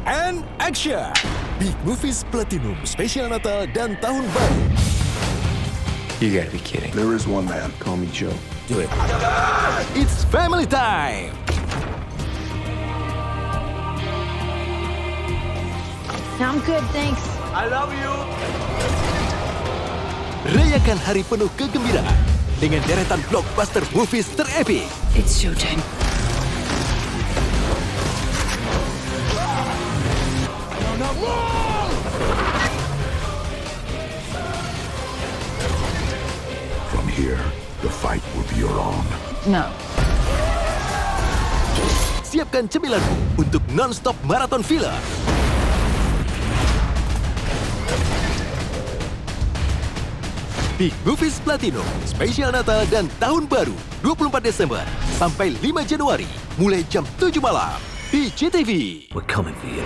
and action! Big Movies Platinum spesial Natal dan Tahun Baru. You gotta be kidding. There is one man. Call me Joe. Do it. It's family time! I'm good, thanks. Rayakan hari penuh kegembiraan dengan deretan blockbuster movies terepik. It's showtime. From here, the fight will be your own. No. Siapkan cemilanmu untuk non-stop maraton film. Big Movies Platinum, spesial Natal dan Tahun Baru, 24 Desember sampai 5 Januari, mulai jam 7 malam di CTV. We're coming for you.